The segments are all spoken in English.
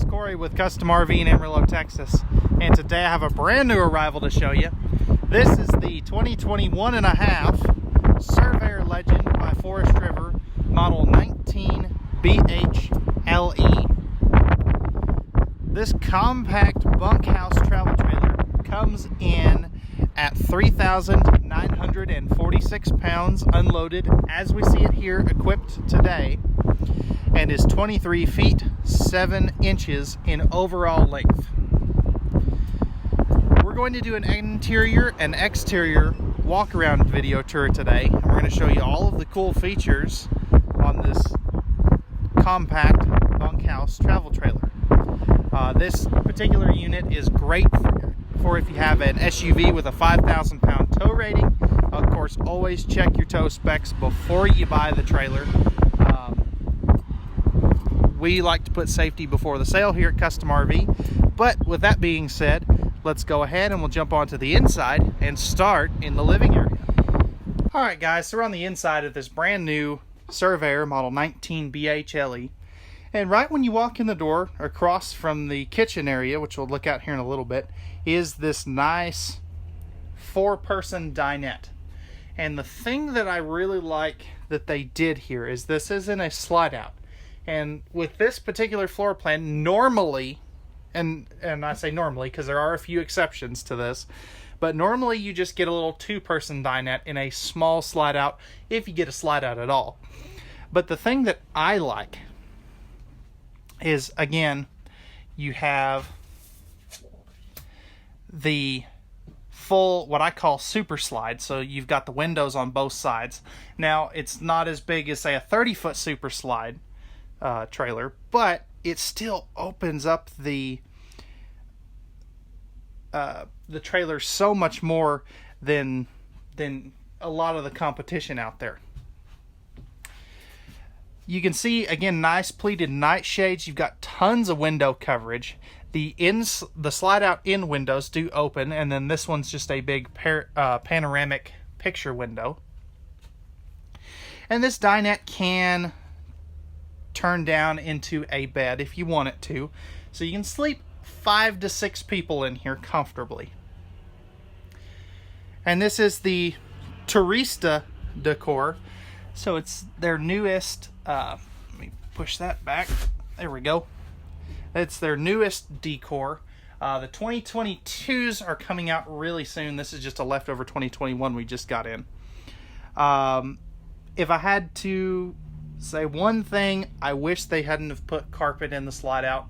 Corey with Custom RV in Amarillo, Texas, and today I have a brand new arrival to show you. This is the 2021.5 Surveyor Legend by Forestriver, model 19 BHLE. This compact bunkhouse travel trailer comes in at 3,946 pounds unloaded, as we see it here equipped today, and is 23 feet 7 inches in overall length. We're going to do an interior and exterior walk around video tour today, and we're going to show you all of the cool features on this compact bunkhouse travel trailer. This particular unit is great for if you have an SUV with a 5,000 pound tow rating. Of course, always check your tow specs before you buy the trailer. We like to put safety before the sale here at Custom RV. But with that being said, let's go ahead and we'll jump onto the inside and start in the living area. Alright guys, so we're on the inside of this brand new Surveyor model 19 BHLE. And right when you walk in the door, across from the kitchen area, which we'll look at here in a little bit, is this nice 4-person dinette. And the thing that I really like that they did here is this isn't a slide out. And with this particular floor plan, normally, and I say normally because there are a few exceptions to this, but normally you just get a little 2-person dinette in a small slide out, if you get a slide out at all. But the thing that I like is, again, you have the full, what I call super slide. So you've got the windows on both sides. Now, it's not as big as, say, a 30-foot super slide trailer, but it still opens up the trailer so much more than a lot of the competition out there. You can see, again, nice pleated night shades. You've got tons of window coverage. The slide out in windows do open, and then this one's just a big panoramic picture window. And this dinette can turn down into a bed if you want it to. So you can sleep 5 to 6 people in here comfortably. And this is the Turista decor. So it's their newest, let me push that back. There we go. It's their newest decor. The 2022s are coming out really soon. This is just a leftover 2021 we just got in. If I had to say one thing, I wish they hadn't have put carpet in the slide out.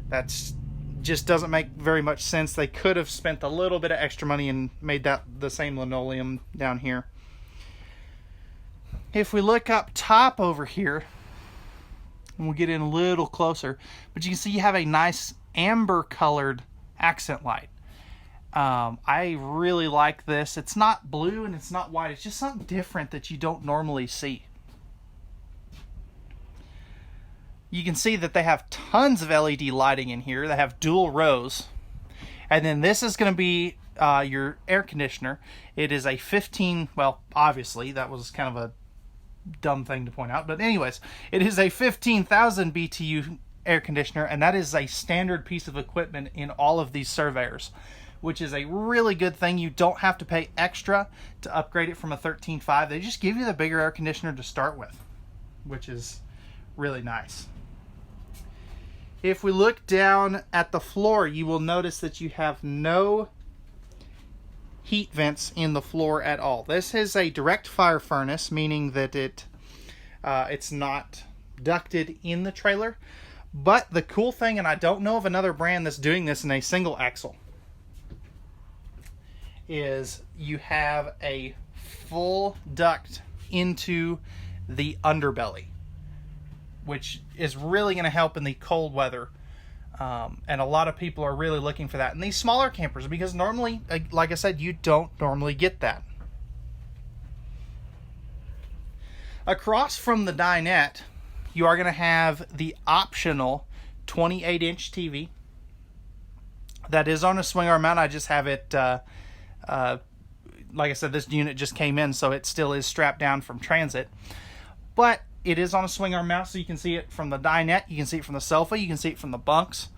That's just doesn't make very much sense. They could have spent a little bit of extra money and made that the same linoleum down here. If we look up top over here, and we'll get in a little closer, but you can see you have a nice amber colored accent light. I really like this. It's not blue and it's not white. It's just something different that you don't normally see. You can see that they have tons of LED lighting in here. They have dual rows. And then this is going to be your air conditioner. It is a 15, well, obviously, that was kind of a dumb thing to point out. But anyways, it is a 15,000 BTU air conditioner, and that is a standard piece of equipment in all of these Surveyors, which is a really good thing. You don't have to pay extra to upgrade it from a 13.5. They just give you the bigger air conditioner to start with, which is really nice. If we look down at the floor, you will notice that you have no heat vents in the floor at all. This is a direct fire furnace, meaning that it's not ducted in the trailer. But the cool thing, and I don't know of another brand that's doing this in a single axle, is you have a full duct into the underbelly, which is really going to help in the cold weather. And a lot of people are really looking for that in these smaller campers, because normally, like I said, you don't normally get that. Across from the dinette, you are going to have the optional 28-inch TV. That is on a swing arm mount. I just have it, like I said, this unit just came in, so it still is strapped down from transit. But it is on a swing arm mount, so you can see it from the dinette, you can see it from the sofa, you can see it from the bunks.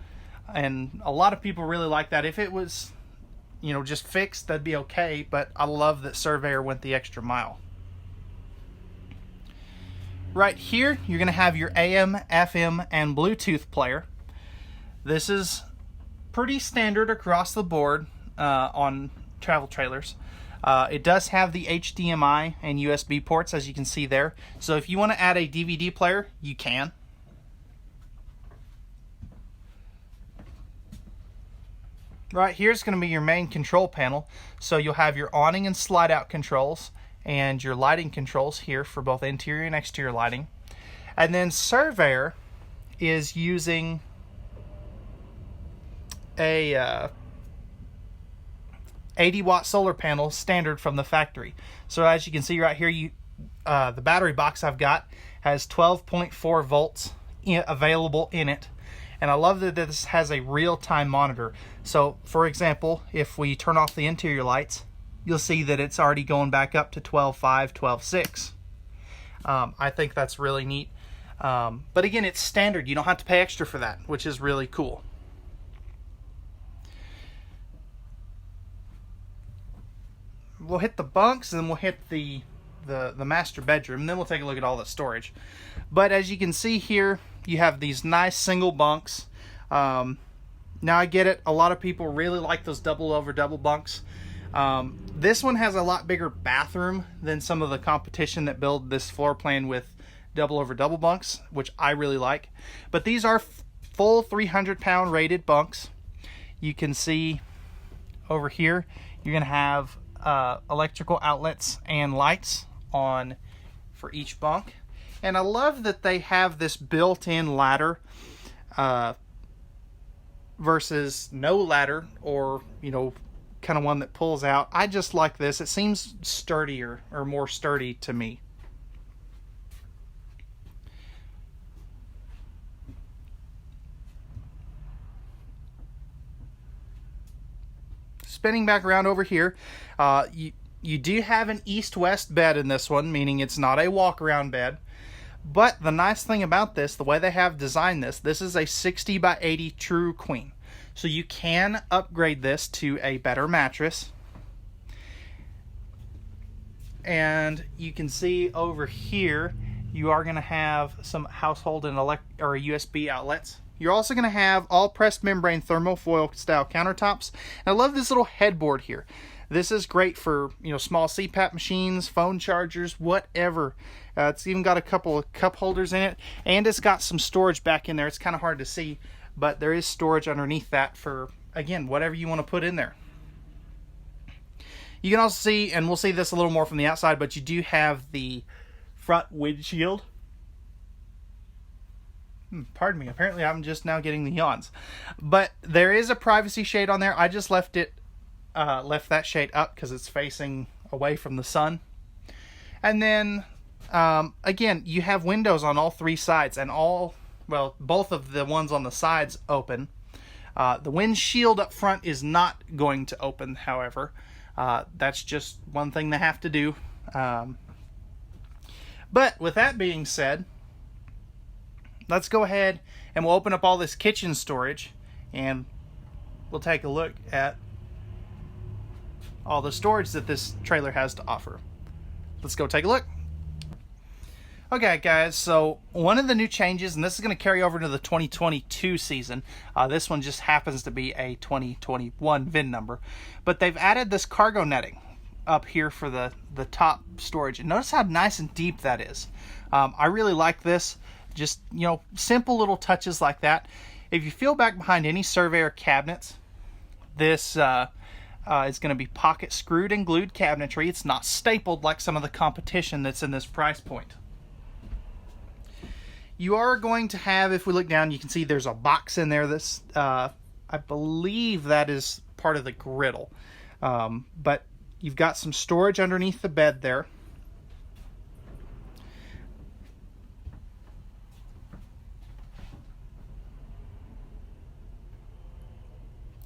And a lot of people really like that. If it was, you know, just fixed, that'd be okay, but I love that Surveyor went the extra mile. Right here, you're going to have your AM, FM, and Bluetooth player. This is pretty standard across the board on travel trailers. It does have the HDMI and USB ports, as you can see there. So if you want to add a DVD player, you can. Right here's going to be your main control panel. So you'll have your awning and slide out controls and your lighting controls here for both interior and exterior lighting. And then Surveyor is using a 80-watt solar panel standard from the factory. So as you can see right here, the battery box I've got has 12.4 volts available in it. And I love that this has a real-time monitor. So, for example, if we turn off the interior lights, you'll see that it's already going back up to 12.5, 12.6. I think that's really neat. But again, it's standard. You don't have to pay extra for that, which is really cool. We'll hit the bunks, and then we'll hit the master bedroom, and then we'll take a look at all the storage. But as you can see here, you have these nice single bunks. Now I get it, a lot of people really like those double over double bunks. This one has a lot bigger bathroom than some of the competition that build this floor plan with double over double bunks, which I really like. But these are full 300-pound rated bunks. You can see over here, you're going to have electrical outlets and lights on for each bunk. And I love that they have this built-in ladder versus no ladder, or, you know, kind of one that pulls out. I just like this. It seems sturdier, or more sturdy to me. Spinning back around over here, you do have an east-west bed in this one, meaning it's not a walk-around bed. But the nice thing about this, the way they have designed this is a 60 by 80 true queen. So you can upgrade this to a better mattress. And you can see over here, you are going to have some household and USB outlets. You're also going to have all pressed membrane thermofoil style countertops. And I love this little headboard here. This is great for, you know, small CPAP machines, phone chargers, whatever. It's even got a couple of cup holders in it, and it's got some storage back in there. It's kind of hard to see, but there is storage underneath that for, again, whatever you want to put in there. You can also see, and we'll see this a little more from the outside, but you do have the front windshield. Pardon me, apparently I'm just now getting the yawns. But there is a privacy shade on there. I just left that shade up because it's facing away from the sun. And then again, you have windows on all three sides, and both of the ones on the sides open. The windshield up front is not going to open, however. That's just one thing they have to do. But with that being said, let's go ahead and we'll open up all this kitchen storage, and we'll take a look at all the storage that this trailer has to offer. Let's go take a look. Okay guys, so one of the new changes, and this is going to carry over to the 2022 season, this one just happens to be a 2021 VIN number, but they've added this cargo netting up here for the top storage, and notice how nice and deep that is. I really like this. Just, you know, simple little touches like that. If you feel back behind any Surveyor cabinets, this is going to be pocket screwed and glued cabinetry. It's not stapled like some of the competition that's in this price point. You are going to have, if we look down, you can see there's a box in there. This, I believe that is part of the griddle. But you've got some storage underneath the bed there.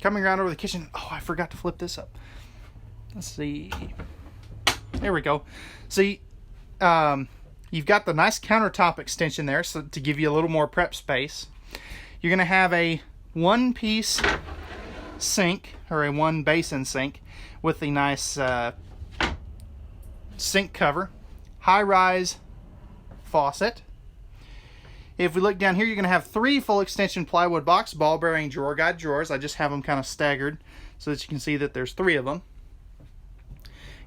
Coming around over the kitchen. Oh, I forgot to flip this up. Let's see. There we go. See, you've got the nice countertop extension there, so to give you a little more prep space. You're going to have a one piece sink, or a one basin sink with the nice sink cover, high-rise faucet. If we look down here, you're going to have 3 full extension plywood box ball bearing drawer guide drawers. I just have them kind of staggered so that you can see that there's 3 of them.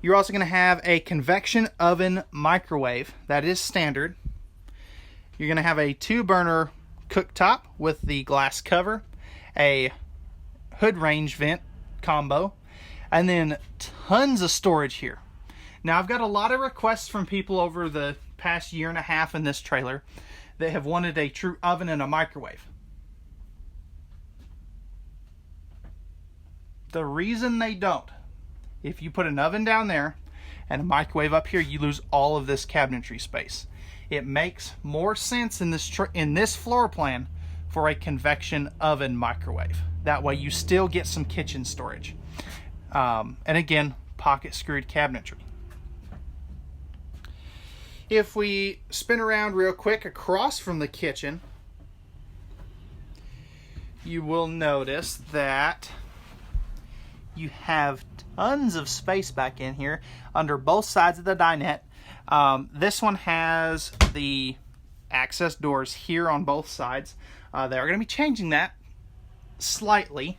You're also going to have a convection oven microwave. That is standard. You're going to have a 2-burner cooktop with the glass cover, a hood range vent combo, and then tons of storage here. Now, I've got a lot of requests from people over the past year and a half in this trailer that have wanted a true oven and a microwave. The reason they don't, if you put an oven down there and a microwave up here, you lose all of this cabinetry space. It makes more sense in this floor plan for a convection oven microwave. That way you still get some kitchen storage. And again, pocket screwed cabinetry. If we spin around real quick across from the kitchen, you will notice that you have tons of space back in here under both sides of the dinette. This one has the access doors here on both sides. They're going to be changing that slightly,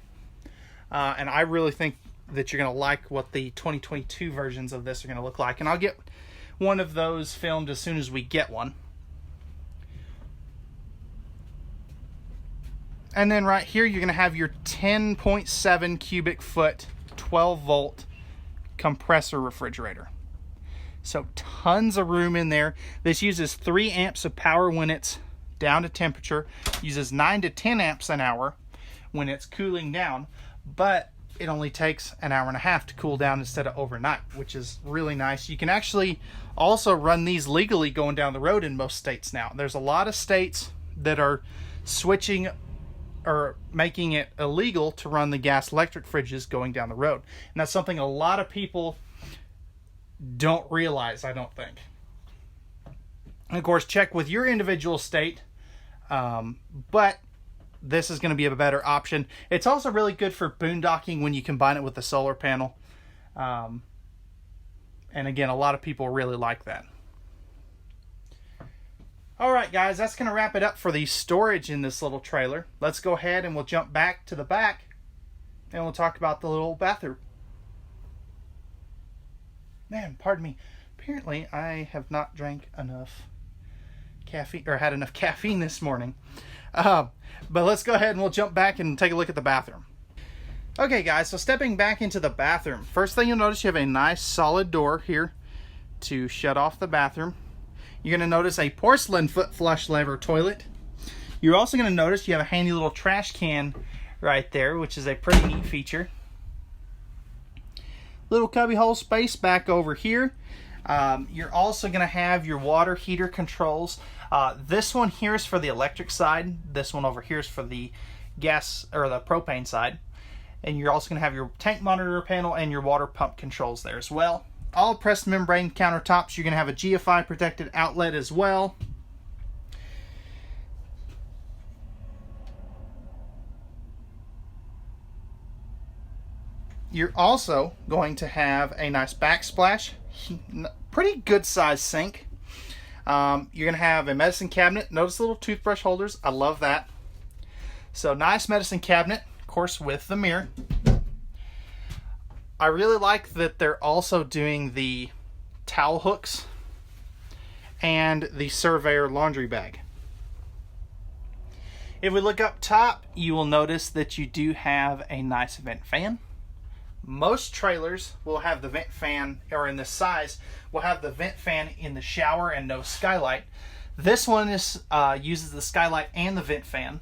and I really think that you're going to like what the 2022 versions of this are going to look like, and I'll get one of those filmed as soon as we get one. And then right here you're going to have your 10.7 cubic foot 12 volt compressor refrigerator. So tons of room in there. This uses 3 amps of power when it's down to temperature, uses 9 to 10 amps an hour when it's cooling down, but it only takes an hour and a half to cool down instead of overnight, which is really nice. You can actually also run these legally going down the road in most states now. There's a lot of states that are switching or making it illegal to run the gas electric fridges going down the road. And that's something a lot of people don't realize, I don't think. And of course, check with your individual state, but this is going to be a better option. It's also really good for boondocking when you combine it with the solar panel. And again, a lot of people really like that. All right, guys, that's going to wrap it up for the storage in this little trailer. Let's go ahead and we'll jump back to the back and we'll talk about the little bathroom. Man, pardon me. Apparently, I have not drank enough caffeine, or had enough caffeine this morning. But let's go ahead and we'll jump back and take a look at the bathroom. Okay, guys, so stepping back into the bathroom. First thing you'll notice, you have a nice solid door here to shut off the bathroom. You're going to notice a porcelain foot flush lever toilet. You're also going to notice you have a handy little trash can right there, which is a pretty neat feature. Little cubbyhole space back over here. You're also going to have your water heater controls. This one here is for the electric side. This one over here is for the gas or the propane side. And you're also going to have your tank monitor panel and your water pump controls there as well. All pressed membrane countertops. You're going to have a GFI protected outlet as well. You're also going to have a nice backsplash, pretty good size sink. You're going to have a medicine cabinet. Notice the little toothbrush holders. I love that. So nice medicine cabinet, of course, with the mirror. I really like that they're also doing the towel hooks and the Surveyor laundry bag. If we look up top, you will notice that you do have a nice vent fan. Most trailers will have the vent fan, or in this size, will have the vent fan in the shower and no skylight. This one is uses the skylight and the vent fan.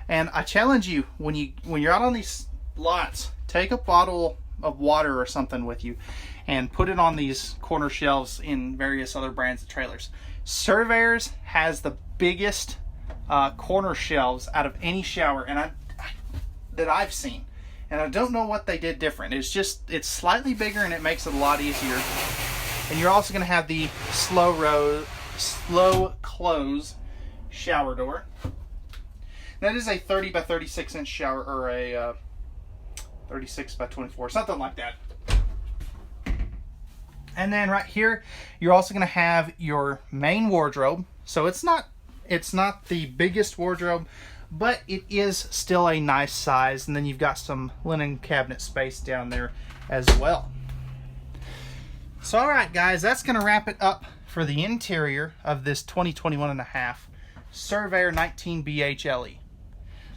And I challenge you, when you're out on these lots, take a bottle of water or something with you and put it on these corner shelves in various other brands of trailers. Surveyors has the biggest corner shelves out of any shower that I've seen. And I don't know what they did different. It's slightly bigger and it makes it a lot easier. And you're also going to have the slow close shower door. That is a 30 by 36 inch shower, or a 36 by 24, something like that. And then right here, you're also going to have your main wardrobe. So it's not the biggest wardrobe, but it is still a nice size. And then you've got some linen cabinet space down there as well. So all right, guys, that's going to wrap it up for the interior of this 2021.5 Surveyor 19 BHLE.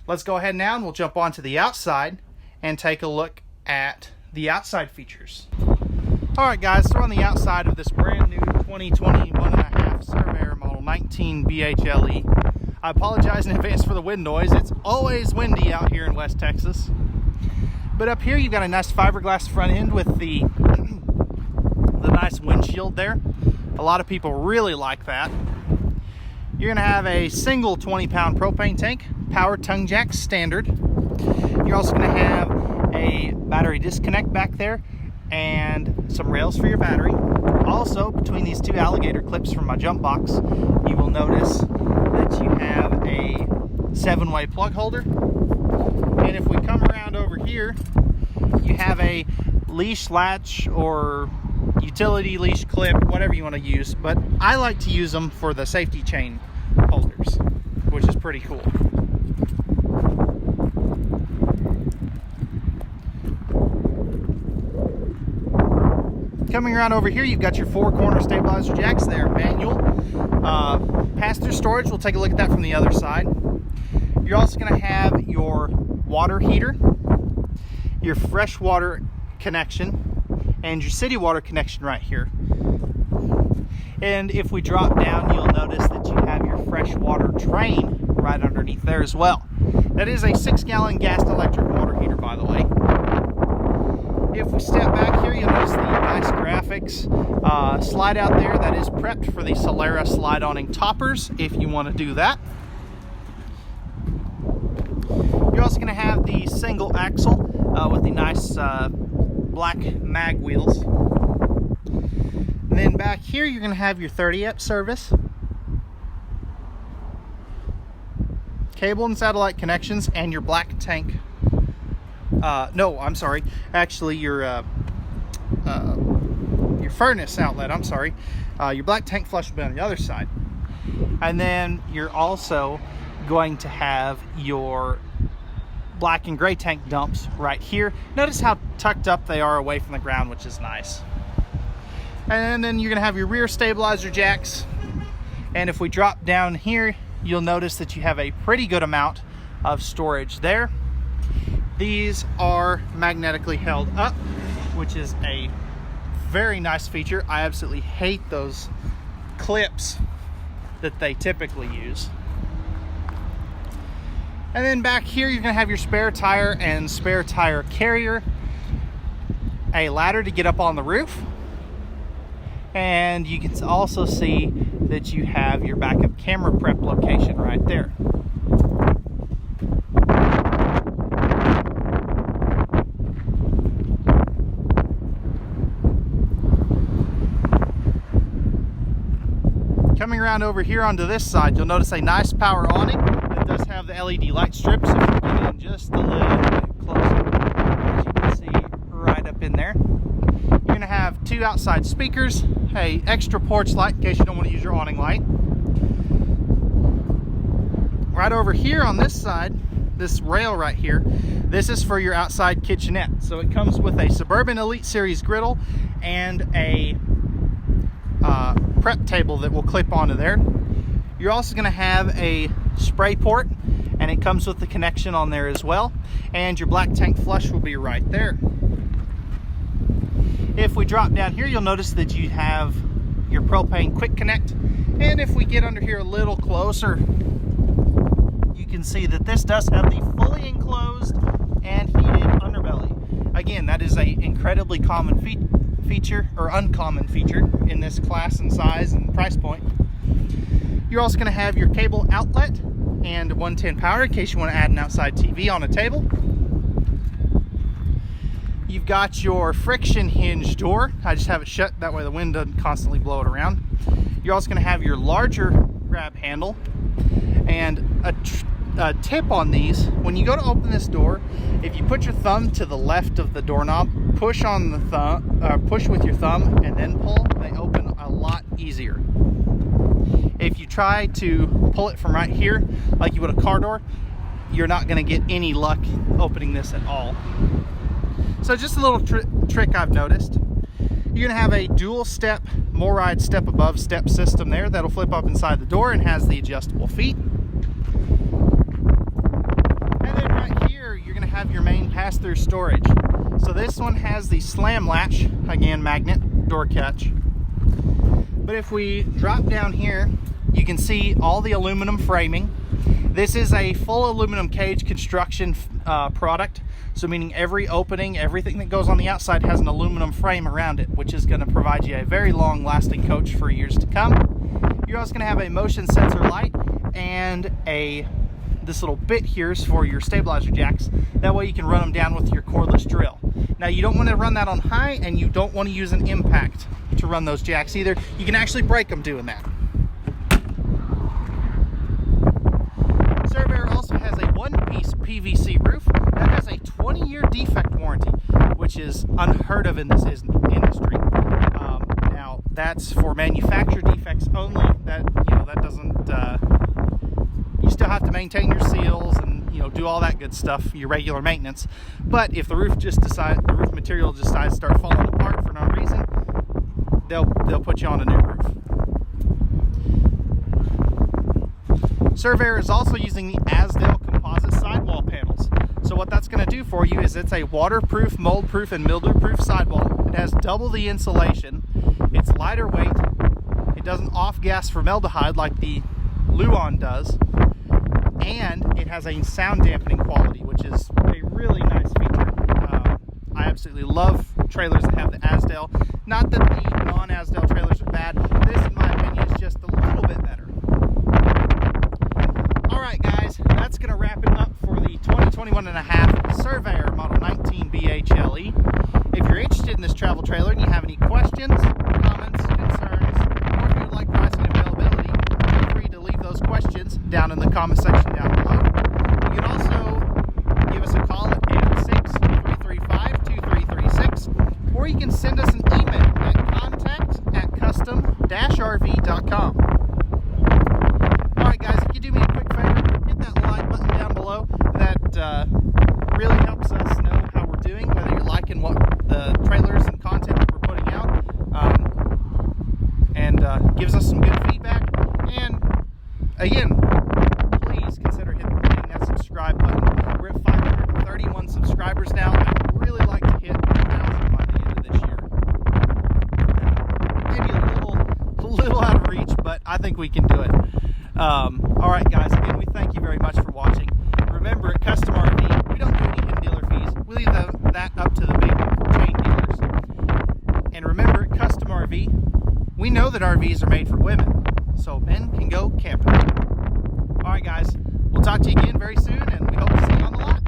Let's go ahead now and we'll jump onto the outside and take a look at the outside features. All right, guys, so we're on the outside of this brand new 2021.5 Surveyor model 19 BHLE. I apologize in advance for the wind noise. It's always windy out here in West Texas. But up here, you've got a nice fiberglass front end with the nice windshield there. A lot of people really like that. You're gonna have a single 20-pound propane tank, power tongue jack standard. You're also gonna have a battery disconnect back there and some rails for your battery. Also, between these two alligator clips from my jump box, you will notice that you have a 7-way plug holder. And if we come around over here, you have a leash latch or utility leash clip, whatever you want to use. But I like to use them for the safety chain holders, which is pretty cool. Coming around over here, you've got your 4-corner stabilizer jacks there, manual. Pass-through storage, we'll take a look at that from the other side. You're also going to have your water heater, your fresh water connection, and your city water connection right here. And if we drop down, you'll notice that you have your fresh water drain right underneath there as well. That is a 6-gallon gas to electric water heater, by the way. If we step back here, you'll notice the nice graphics slide out there. That is prepped for the Solera slide awning toppers if you want to do that. You're also going to have the single axle with the nice black mag wheels. And then back here, you're going to have your 30-amp service, cable and satellite connections, and your black tank. No, I'm sorry. Actually, your furnace outlet. I'm sorry. Your black tank flush will be on the other side. And then you're also going to have your black and gray tank dumps right here. Notice how tucked up they are away from the ground, which is nice. And then you're going to have your rear stabilizer jacks. And if we drop down here, you'll notice that you have a pretty good amount of storage there. These are magnetically held up, which is a very nice feature. I absolutely hate those clips that they typically use. And then back here, you're going to have your spare tire and spare tire carrier, a ladder to get up on the roof, and you can also see that you have your backup camera prep location right there. Coming around over here onto this side, you'll notice a nice power awning that does have the LED light strips. If you get in just a little bit closer, as you can see right up in there. You're going to have 2 outside speakers, a extra porch light in case you don't want to use your awning light. Right over here on this side, this rail right here, this is for your outside kitchenette. So it comes with a Suburban Elite Series griddle and a prep table that will clip onto there. You're also going to have a spray port, and it comes with the connection on there as well. And your black tank flush will be right there. If we drop down here, you'll notice that you have your propane quick connect. And if we get under here a little closer, you can see that this does have the fully enclosed and heated underbelly. Again, that is an incredibly common feature, or uncommon feature, in this class and size and price point. You're also going to have your cable outlet and 110 power in case you want to add an outside TV on a table. You've got your friction hinge door. I just have it shut, that way the wind doesn't constantly blow it around. You're also going to have your larger grab handle and a tip on these, when you go to open this door, if you put your thumb to the left of the doorknob, push on the thumb, push with your thumb and then pull, they open a lot easier. If you try to pull it from right here, like you would a car door, you're not going to get any luck opening this at all. So just a little trick I've noticed. You're going to have a dual step, MORryde step above step system there that'll flip up inside the door and has the adjustable feet. And then right here, you're going to have your main pass-through storage. So this one has the slam latch, again, magnet door catch. But if we drop down here, you can see all the aluminum framing. This is a full aluminum cage construction product. So meaning every opening, everything that goes on the outside has an aluminum frame around it, which is going to provide you a very long lasting coach for years to come. You're also going to have a motion sensor light and this little bit here is for your stabilizer jacks. That way you can run them down with your cordless drill. Now you don't want to run that on high, and you don't want to use an impact to run those jacks either. You can actually break them doing that. Surveyor also has a one-piece PVC roof that has a 20-year defect warranty, which is unheard of in this industry. Now that's for manufacturer defects only. That doesn't. You still have to maintain your seals and do all that good stuff, your regular maintenance. But if the roof material decides to start falling apart for no reason, they'll put you on a new roof. Surveyor is also using the Asdale composite sidewall panels. So what that's going to do for you is it's a waterproof, mold-proof, and mildew-proof sidewall. It has double the insulation. It's lighter weight. It doesn't off-gas formaldehyde like the Luan does. And it has a sound dampening quality, which is a really nice feature. I absolutely love trailers that have the Asdale. Not that the non-Asdale trailers are bad. This, in my opinion, is just a little bit better. Alright guys, that's going to wrap it up for the 2021.5 Surveyor Model 19 BHLE. If you're interested in this travel trailer and you have any questions, comments, concerns, or if you'd like pricing and availability, feel free to leave those questions down in the comment section down below. You can also give us a call at 806-335-2336, or you can send us an email at contact@custom-rv.com. Alright guys, if you do me a quick favor, hit that like button down below. That really helps us know how we're doing, whether you're liking what the trailers and content that we're putting out, and gives us some good feedback. And again, please consider hitting that subscribe button. We're at 531 subscribers now. I'd really like to hit 1,000 by the end of this year. Maybe a little out of reach, but I think we can do it. Alright guys, again, we thank you very much for watching. Remember, at Custom RV, we don't do any hidden dealer fees. We leave that up to the big chain dealers. And remember, at Custom RV, we know that RVs are made for women, so men can go camping. Alright guys, we'll talk to you again very soon, and we hope to see you on the lot.